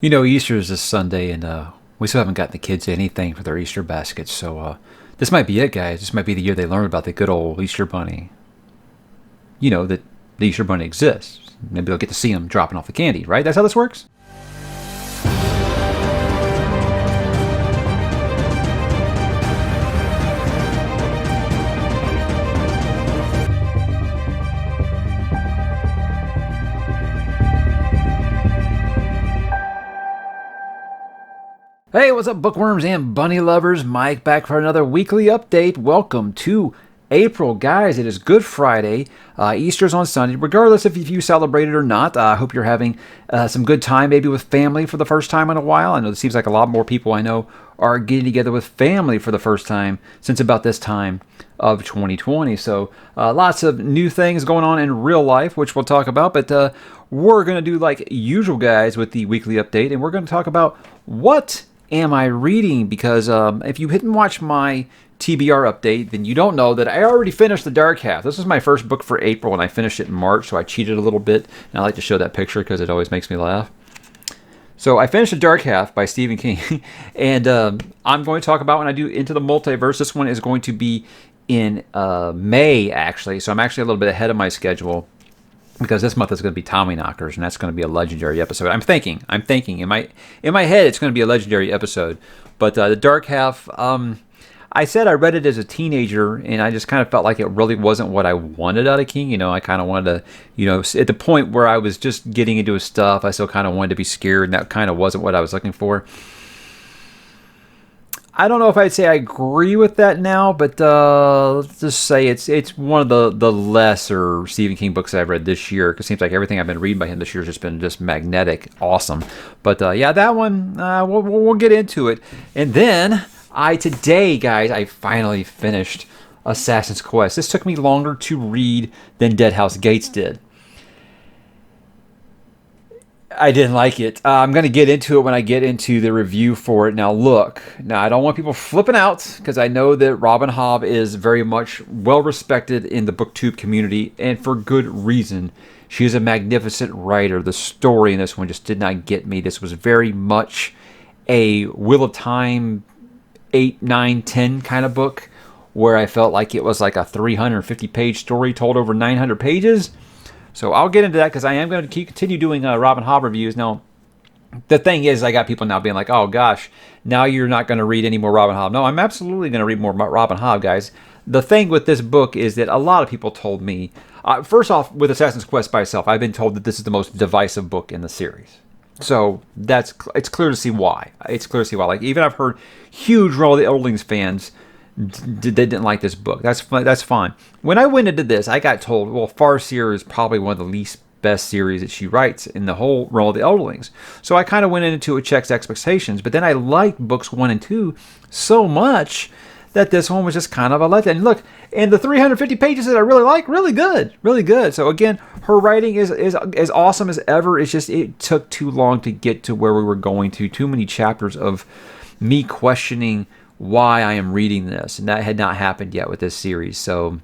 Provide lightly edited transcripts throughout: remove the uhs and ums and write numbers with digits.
You know, Easter is this Sunday, and we still haven't gotten the kids anything for their Easter baskets. So this might be it, guys. This might be the year they learn about the good old Easter Bunny. You know that the Easter Bunny exists. Maybe they'll get to see him dropping off the candy, right? That's how this works. Hey, what's up, bookworms and bunny lovers? Mike back for another weekly update. Welcome to April, guys. It is Good Friday. Easter's on Sunday. Regardless if you celebrate it or not, I hope you're having some good time, maybe with family for the first time in a while. I know it seems like a lot more people I know are getting together with family for the first time since about this time of 2020. So lots of new things going on in real life, which we'll talk about. But we're going to do like usual, guys, with the weekly update, and we're going to talk about what am I reading? Because if you didn't watch my TBR update, then you don't know that I already finished The Dark Half. This was my first book for April, and I finished it in March, so I cheated a little bit. And I like to show that picture because it always makes me laugh. So I finished The Dark Half by Stephen King, and I'm going to talk about when I do Into the Multiverse. This one is going to be in May, actually, so I'm actually a little bit ahead of my schedule, because this month is going to be Tommy Knockers, and that's going to be a legendary episode. I'm thinking in my head it's going to be a legendary episode. But The Dark Half, I said I read it as a teenager, and I just kind of felt like it really wasn't what I wanted out of King. You know, I kind of wanted to, at the point where I was just getting into his stuff, I still kind of wanted to be scared, and that kind of wasn't what I was looking for. I don't know if I'd say I agree with that now, but let's just say it's one of the lesser Stephen King books I've read this year. Because it seems like everything I've been reading by him this year has just been just magnetic, awesome. But yeah, that one, we'll get into it. And then today, guys, I finally finished Assassin's Quest. This took me longer to read than Dead House Gates did. I didn't like it. I'm going to get into it when I get into the review for it. Now, look. Now, I don't want people flipping out, because I know that Robin Hobb is very much well-respected in the BookTube community, and for good reason. She is a magnificent writer. The story in this one just did not get me. This was very much a Wheel of Time 8, 9, 10 kind of book, where I felt like it was like a 350-page story told over 900 pages. So I'll get into that, because I am going to continue doing Robin Hobb reviews. Now, the thing is, I got people now being like, oh gosh, now you're not going to read any more Robin Hobb. No, I'm absolutely going to read more Robin Hobb, guys. The thing with this book is that a lot of people told me, first off, with Assassin's Quest by itself, I've been told that this is the most divisive book in the series. So it's clear to see why. It's clear to see why. Like, even I've heard huge Roll of the Oldlings fans, they didn't like this book. That's fine. When I went into this, I got told, well, Farseer is probably one of the least best series that she writes in the whole Roll of the Oldlings. So I kind of went into it, checked expectations, but then I liked books 1 and 2 so much that this one was just kind of a letdown. And look, and the 350 pages that I really like, really good, really good. So again, her writing is as awesome as ever. It's just, it took too long to get to where we were going to. Too many chapters of me questioning why I am reading this, and that had not happened yet with this series. So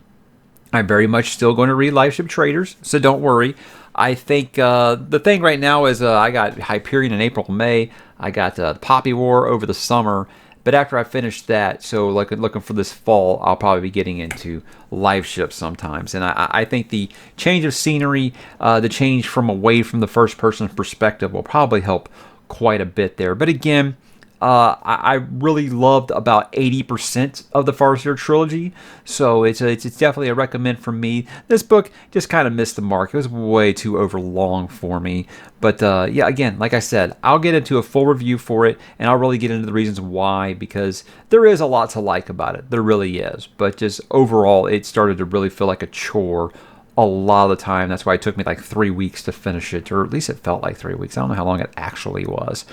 I'm very much still going to read Lifeship Traders, so don't worry. I think the thing right now is I got Hyperion in April, May. I got Poppy War over the summer. But after I finish that, so like looking for this fall, I'll probably be getting into Lifeship sometimes. And I think the change of scenery, the change from away from the first person perspective will probably help quite a bit there. But again, I really loved about 80% of the Farseer trilogy, so it's definitely a recommend from me. This book just kind of missed the mark. It was way too overlong for me. But yeah, again, like I said, I'll get into a full review for it, and I'll really get into the reasons why, because there is a lot to like about it. There really is. But just overall, it started to really feel like a chore a lot of the time. That's why it took me like 3 weeks to finish it, or at least it felt like 3 weeks. I don't know how long it actually was,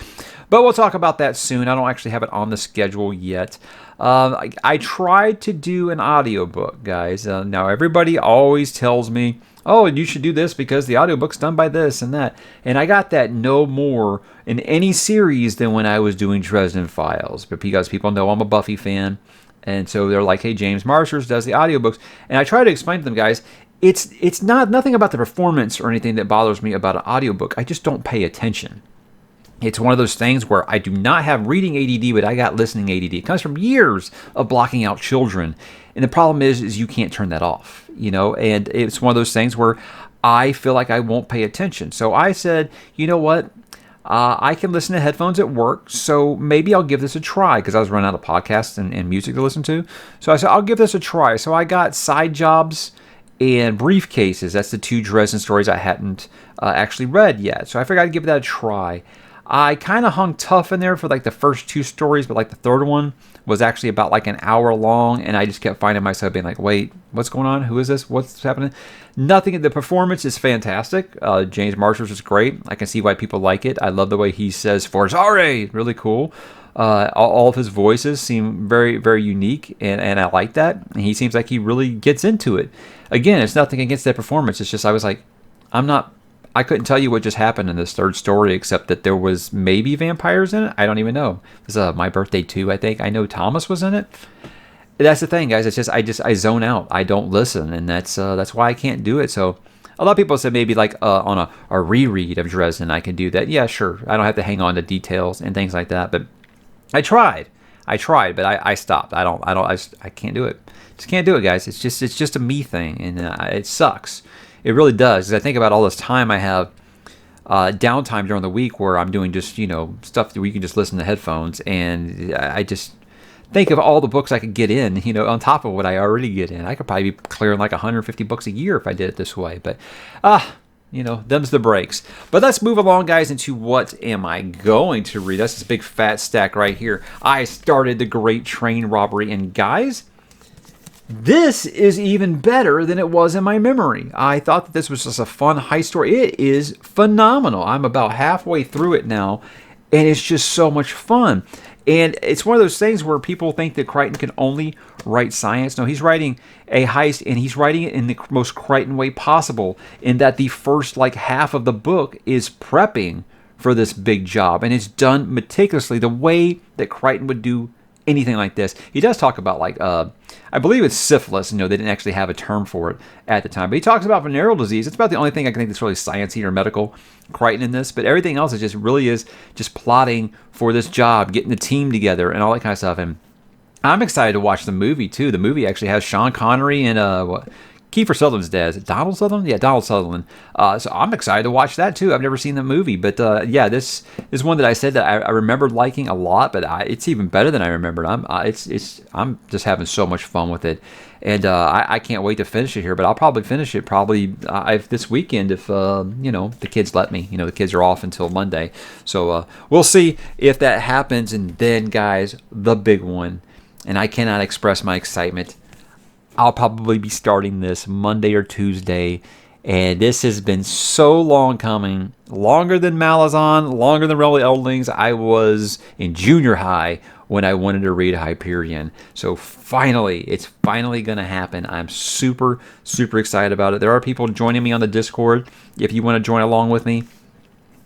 but we'll talk about that soon. I don't actually have it on the schedule yet. I tried to do an audiobook, guys. Now everybody always tells me, oh, you should do this because the audiobook's done by this and that, and I got that no more in any series than when I was doing Dresden Files, but because people know I'm a Buffy fan, and so they're like, hey, James Marshers does the audiobooks, and I try to explain to them, guys, it's not nothing about the performance or anything that bothers me about an audiobook. I just don't pay attention. It's one of those things where I do not have reading ADD, but I got listening ADD. It comes from years of blocking out children. And the problem is you can't turn that off, and it's one of those things where I feel like I won't pay attention. So I said, you know what? I can listen to headphones at work, so maybe I'll give this a try because I was running out of podcasts and music to listen to. So I said, I'll give this a try. So I got Side Jobs and Briefcases. That's the 2 Dresden stories I hadn't actually read yet. So I figured I'd give that a try. I kind of hung tough in there for like the first 2 stories, but like the third one was actually about like an hour long, and I just kept finding myself being like, wait, what's going on? Who is this? What's happening? Nothing. The performance is fantastic. James Marshall's is great. I can see why people like it. I love the way he says "Forzare," really cool. All of his voices seem very, very unique, and I like that. And he seems like he really gets into it. Again, it's nothing against that performance. It's just I was like, I couldn't tell you what just happened in this third story, except that there was maybe vampires in it. I don't even know. It was My Birthday 2, I think. I know Thomas was in it. That's the thing, guys. It's just I zone out. I don't listen, and that's why I can't do it. So a lot of people said maybe like on a reread of Dresden I can do that. Yeah, sure. I don't have to hang on to details and things like that. But I tried, but I stopped. I can't do it. Just can't do it, guys. It's just a me thing, and it sucks. It really does. 'Cause I think about all this time I have downtime during the week where I'm doing just, stuff where you can just listen to headphones. And I just think of all the books I could get in, on top of what I already get in. I could probably be clearing like 150 books a year if I did it this way. But, them's the breaks. But let's move along, guys, into what am I going to read. That's this big fat stack right here. I started The Great Train Robbery. And, guys, this is even better than it was in my memory. I thought that this was just a fun heist story. It is phenomenal. I'm about halfway through it now, and it's just so much fun. And it's one of those things where people think that Crichton can only write science. No, he's writing a heist, and he's writing it in the most Crichton way possible, in that the first half of the book is prepping for this big job, and it's done meticulously the way that Crichton would do anything like this. He does talk about I believe it's syphilis. They didn't actually have a term for it at the time, but he talks about venereal disease. It's about the only thing I can think that's really sciencey or medical Crichton in this, but everything else is just plotting for this job, getting the team together, and all that kind of stuff. And I'm excited to watch the movie too. The movie actually has Sean Connery and Kiefer Sutherland's dad. Is it Donald Sutherland? Yeah, Donald Sutherland. So I'm excited to watch that too. I've never seen the movie, but this is one that I said that I remembered liking a lot, but it's even better than I remembered. I'm just having so much fun with it, and I can't wait to finish it here. But I'll probably finish it if this weekend if the kids let me. The kids are off until Monday, so we'll see if that happens. And then, guys, the big one, and I cannot express my excitement. I'll probably be starting this Monday or Tuesday, and this has been so long coming, longer than Malazan, longer than Realm of Eldlings. I was in junior high when I wanted to read Hyperion. So it's finally going to happen. I'm super, super excited about it. There are people joining me on the Discord if you want to join along with me.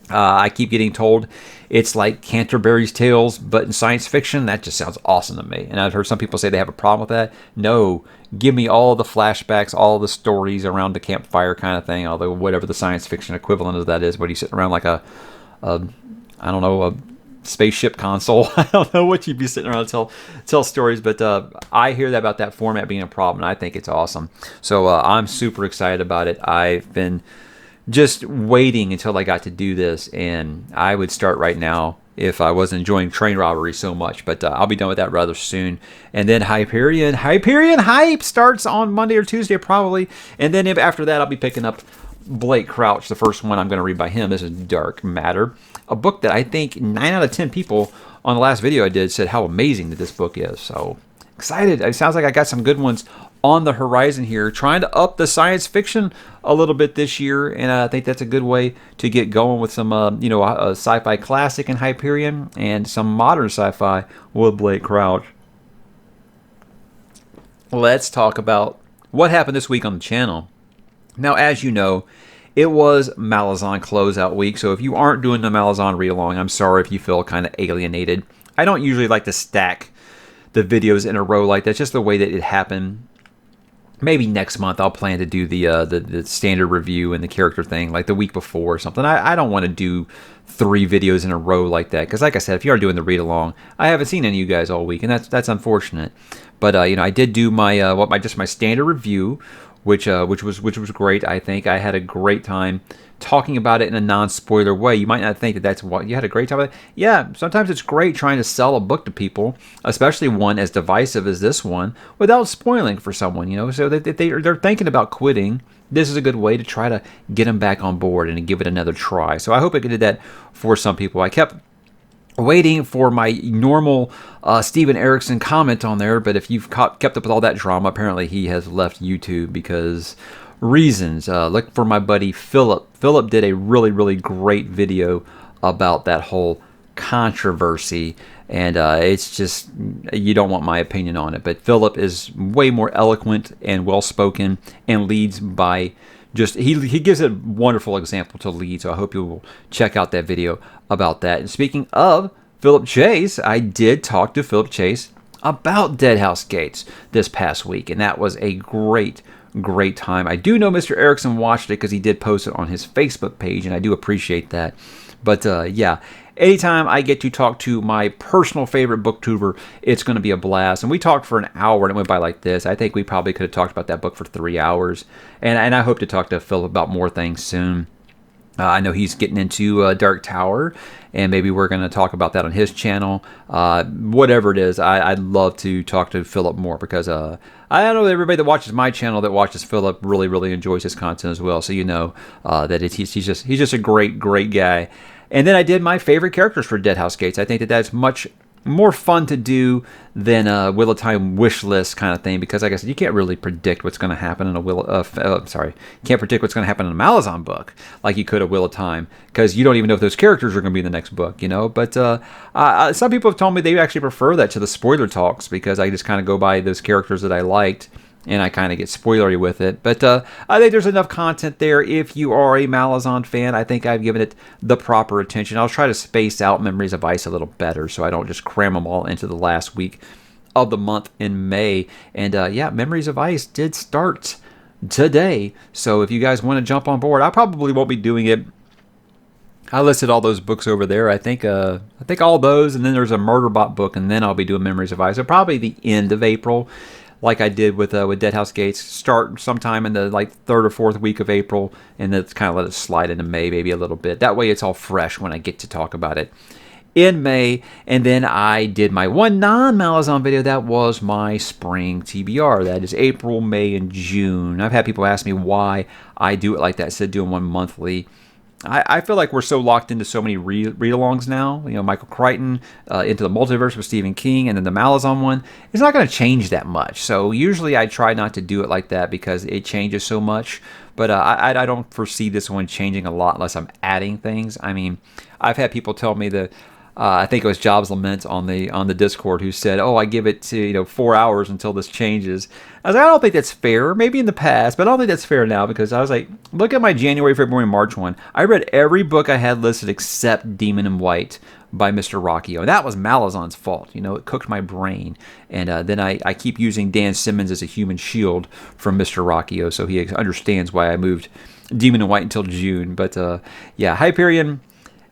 I keep getting told it's like Canterbury's Tales, but in science fiction. That just sounds awesome to me. And I've heard some people say they have a problem with that. No, give me all the flashbacks, all the stories around the campfire kind of thing, although whatever the science fiction equivalent of that is, what are you sitting around like a spaceship console? I don't know what you'd be sitting around to tell stories, but I hear that about that format being a problem, and I think it's awesome. So I'm super excited about it. I've been just waiting until I got to do this, and I would start right now if I wasn't enjoying Train Robbery so much, but I'll be done with that rather soon. And then Hyperion Hype starts on Monday or Tuesday probably, and then after that I'll be picking up Blake Crouch, the first one I'm going to read by him. This is Dark Matter, a book that I think 9 out of 10 people on the last video I did said how amazing that this book is. So excited. It sounds like I got some good ones on the horizon here, trying to up the science fiction a little bit this year, and I think that's a good way to get going with some a sci-fi classic in Hyperion and some modern sci-fi with Blake Crouch. Let's talk about what happened this week on the channel. Now, as you know, it was Malazan closeout week, so if you aren't doing the Malazan read-along, I'm sorry if you feel kind of alienated. I don't usually like to stack the videos in a row like that. It's just the way that it happened. maybe next month I'll plan to do the standard review and the character thing like the week before or something. I don't want to do 3 videos in a row like that because, like I said, if you are doing the read along, I haven't seen any of you guys all week, and that's unfortunate. But I did do my standard review, which was great. I think I had a great time talking about it in a non-spoiler way. You might not think that that's what you had a great time with it. Yeah, sometimes it's great trying to sell a book to people, especially one as divisive as this one, without spoiling for someone. So that if they're thinking about quitting, this is a good way to try to get them back on board and give it another try. So I hope I did that for some people. I kept waiting for my normal Steven Erickson comment on there, but if you've kept up with all that drama, apparently he has left YouTube because reasons. Look for my buddy Philip. Philip did a really, really great video about that whole controversy, and it's just, you don't want my opinion on it. But Philip is way more eloquent and well-spoken and leads by just, he gives a wonderful example to lead, so I hope you will check out that video about that. And speaking of Philip Chase, I did talk to Philip Chase about Deadhouse Gates this past week, and that was a great time. I do know Mr. Erickson watched it because he did post it on his Facebook page, and I do appreciate that. But yeah, anytime I get to talk to my personal favorite booktuber, it's going to be a blast. And we talked for an hour, and it went by like this. I think we probably could have talked about that book for 3 hours. And I hope to talk to Phil about more things soon. I know he's getting into Dark Tower, and maybe we're going to talk about that on his channel. Whatever it is, I'd love to talk to Philip more because I know everybody that watches my channel that watches Philip really, really enjoys his content as well. So that he's just a great guy. And then I did my favorite characters for Deadhouse Gates. I think that's much more fun to do than a Wheel of Time wish list kind of thing, because like I said, you can't really predict what's going to happen in can't predict what's going to happen in a Malazan book like you could a Wheel of Time, because you don't even know if those characters are going to be in the next book, But some people have told me they actually prefer that to the spoiler talks, because I just kind of go by those characters that I liked, and I kind of get spoilery with it. But I think there's enough content there. If you are a Malazan fan, I think I've given it the proper attention. I'll try to space out Memories of Ice a little better so I don't just cram them all into the last week of the month in May. And yeah, Memories of Ice did start today. So if you guys want to jump on board, I probably won't be doing it. I listed all those books over there. I think all those, and then there's a Murderbot book, and then I'll be doing Memories of Ice. So probably the end of April, like I did with Deadhouse Gates. Start sometime in the 3rd or 4th week of April, and then kind of let it slide into May maybe a little bit. That way it's all fresh when I get to talk about it in May. And then I did my one non-Malazan video. That was my spring TBR. That is April, May, and June. I've had people ask me why I do it like that instead of doing one monthly. I feel like we're so locked into so many read-alongs now. Michael Crichton, Into the Multiverse with Stephen King, and then the Malazan one. It's not going to change that much. So usually I try not to do it like that because it changes so much. But I don't foresee this one changing a lot unless I'm adding things. I mean, I've had people tell me that, I think it was Jobs Lament on the Discord, who said, "Oh, I give it to 4 hours until this changes." I was like, I don't think that's fair. Maybe in the past, but I don't think that's fair now, because I was like, look at my January, February, March one. I read every book I had listed except Demon in White by Mr. Rockio, and that was Malazan's fault. It cooked my brain, and then I keep using Dan Simmons as a human shield from Mr. Rockio, so he understands why I moved Demon in White until June. But yeah, Hyperion.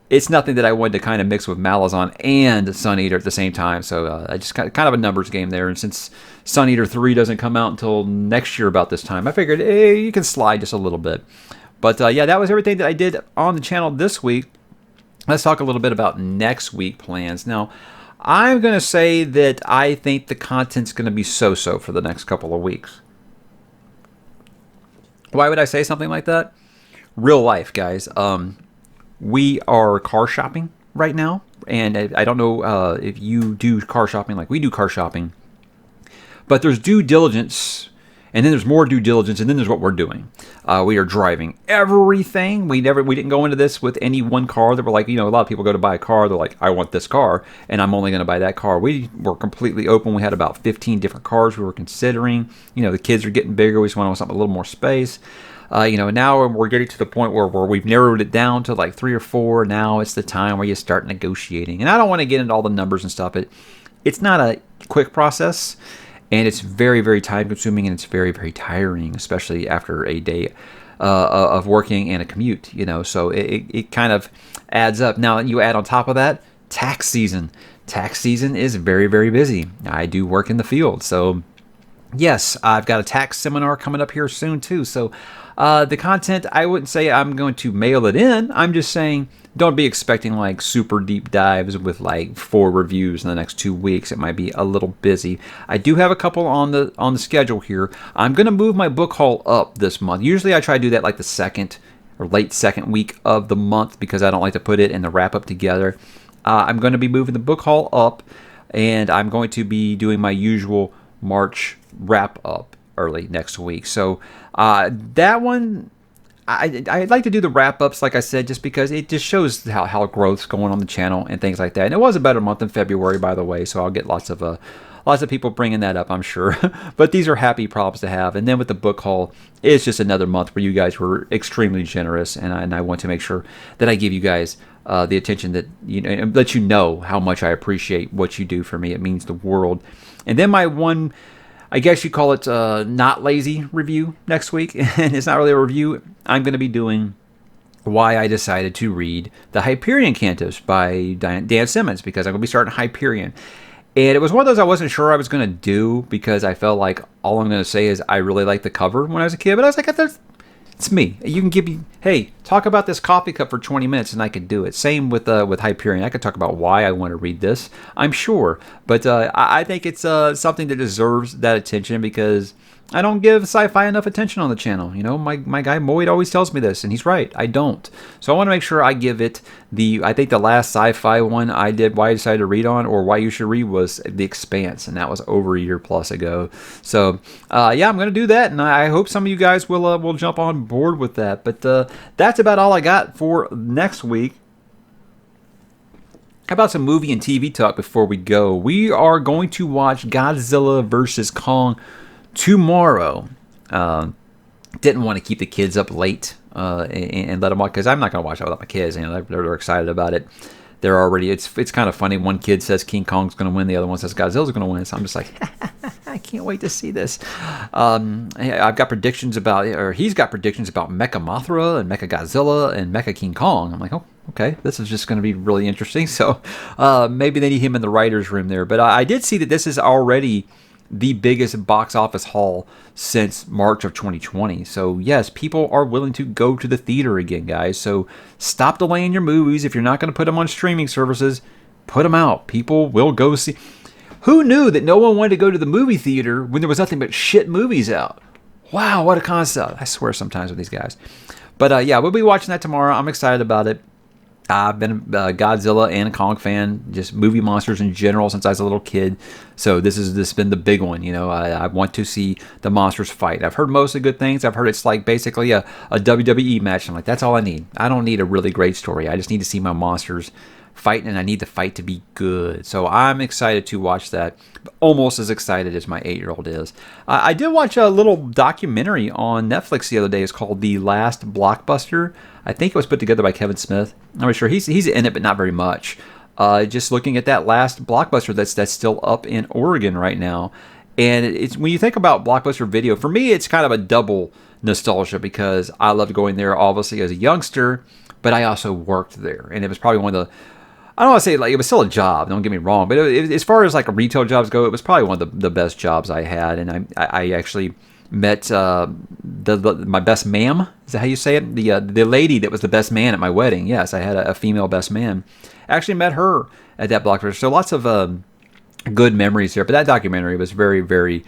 It's nothing that I wanted to kind of mix with Malazan and Sun Eater at the same time. So I just kind of a numbers game there. And since Sun Eater 3 doesn't come out until next year about this time, I figured, hey, you can slide just a little bit. But yeah, that was everything that I did on the channel this week. Let's talk a little bit about next week plans. Now, I'm going to say that I think the content's going to be so-so for the next couple of weeks. Why would I say something like that? Real life, guys. We are car shopping right now, and I don't know if you do car shopping like we do car shopping, but there's due diligence, and then there's more due diligence, and then there's what we're doing. We are driving everything. We didn't go into this with any one car. That we're like, a lot of people go to buy a car. They're like, I want this car, and I'm only going to buy that car. We were completely open. We had about 15 different cars we were considering. The kids are getting bigger. We just want something a little more space. Now we're getting to the point where we've narrowed it down to like 3 or 4. Now it's the time where you start negotiating. And I don't want to get into all the numbers and stuff. It's not a quick process. and it's very, very time consuming, and it's very, very tiring, especially after a day of working and a commute, so it kind of adds up. Now you add on top of that tax season. Tax season is very, very busy. I do work in the field, so yes, I've got a tax seminar coming up here soon too. So the content, I wouldn't say I'm going to mail it in. I'm just saying don't be expecting like super deep dives with like 4 reviews in the next 2 weeks. It might be a little busy. I do have a couple on the schedule here. I'm going to move my book haul up this month. Usually I try to do that like the second or late second week of the month because I don't like to put it and the wrap up together. I'm going to be moving the book haul up, and I'm going to be doing my usual March wrap up early next week. So that one, I'd like to do the wrap ups, like I said, just because it just shows how growth's going on the channel and things like that. And it was a better month in February, by the way, so I'll get lots of people bringing that up, I'm sure. But these are happy problems to have. And then with the book haul, it's just another month where you guys were extremely generous, and I want to make sure that I give you guys the attention that and let you know how much I appreciate what you do for me. It means the world. And then my one, I guess you call it not lazy review next week, and it's not really a review. I'm going to be doing why I decided to read the Hyperion Cantos by Dan Simmons, because I'm going to be starting Hyperion. And it was one of those I wasn't sure I was going to do because I felt like all I'm going to say is I really liked the cover when I was a kid, but I was like, it's me. You can give me, hey, talk about this coffee cup for 20 minutes and I could do it. Same with Hyperion. I could talk about why I want to read this, I'm sure. But I think it's something that deserves that attention because I don't give sci-fi enough attention on the channel. My guy Moid always tells me this, and he's right. I don't. So I want to make sure I give it I think the last sci-fi one I did, why I decided to read on, or why you should read, was The Expanse, and that was over a year plus ago. So yeah, I'm going to do that, and I hope some of you guys will jump on board with that. But that's about all I got for next week. How about some movie and TV talk before we go? We are going to watch Godzilla vs. Kong tomorrow. Didn't want to keep the kids up late and let them watch, because I'm not going to watch it without my kids. They're excited about it. They're already, it's kind of funny. One kid says King Kong's going to win, the other one says Godzilla's going to win. So I'm just like, I can't wait to see this. I've got predictions about, or he's got predictions about Mecha Mothra and Mecha Godzilla and Mecha King Kong. I'm like, oh, okay, this is just going to be really interesting. So maybe they need him in the writer's room there. But I did see that this is already the biggest box office haul since March of 2020. So yes, people are willing to go to the theater again, guys. So stop delaying your movies. If you're not going to put them on streaming services, put them out. People will go see. Who knew that no one wanted to go to the movie theater when there was nothing but shit movies out? Wow, what a concept. I swear sometimes with these guys. But yeah, we'll be watching that tomorrow. I'm excited about it. I've been a Godzilla and a Kong fan, just movie monsters in general since I was a little kid. So this has been the big one. I want to see the monsters fight. I've heard mostly good things. I've heard it's like basically a WWE match. I'm like, that's all I need. I don't need a really great story. I just need to see my monsters fighting, and I need the fight to be good. So I'm excited to watch that. Almost as excited as my 8-year-old is. I did watch a little documentary on Netflix the other day. It's called The Last Blockbuster. I think it was put together by Kevin Smith. I'm not sure. He's in it, but not very much. Just looking at that last Blockbuster that's still up in Oregon right now. And it's when you think about Blockbuster Video, for me, it's kind of a double nostalgia because I loved going there, obviously, as a youngster, but I also worked there. And it was probably one of the, I don't want to say like it was still a job, don't get me wrong, but as far as like retail jobs go, it was probably one of the best jobs I had. And I actually met my best ma'am. Is that how you say it? The lady that was the best man at my wedding. Yes, I had a female best man. I actually met her at that Blockbuster. So lots of good memories there. But that documentary was very, very.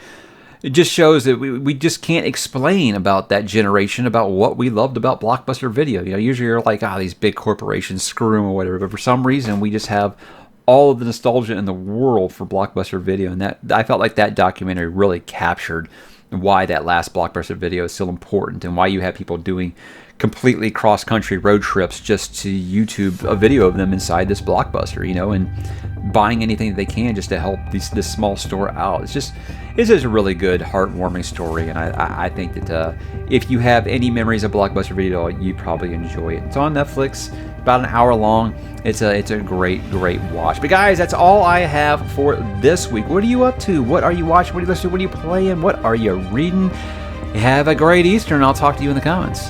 It just shows that we just can't explain about that generation, about what we loved about Blockbuster Video. Usually you're like, these big corporations, screw them or whatever. But for some reason, we just have all of the nostalgia in the world for Blockbuster Video. And that I felt like that documentary really captured why that last Blockbuster Video is still important, and why you have people doing completely cross-country road trips just to YouTube a video of them inside this Blockbuster, and buying anything that they can just to help this small store out. It's just a really good, heartwarming story, and I think that if you have any memories of Blockbuster Video, you probably enjoy it. It's on Netflix. about an hour long. It's a great watch. But guys, that's all I have for this week. What are you up to? What are you watching? What are you listening to? What are you playing? What are you reading? Have a great Easter, and I'll talk to you in the comments.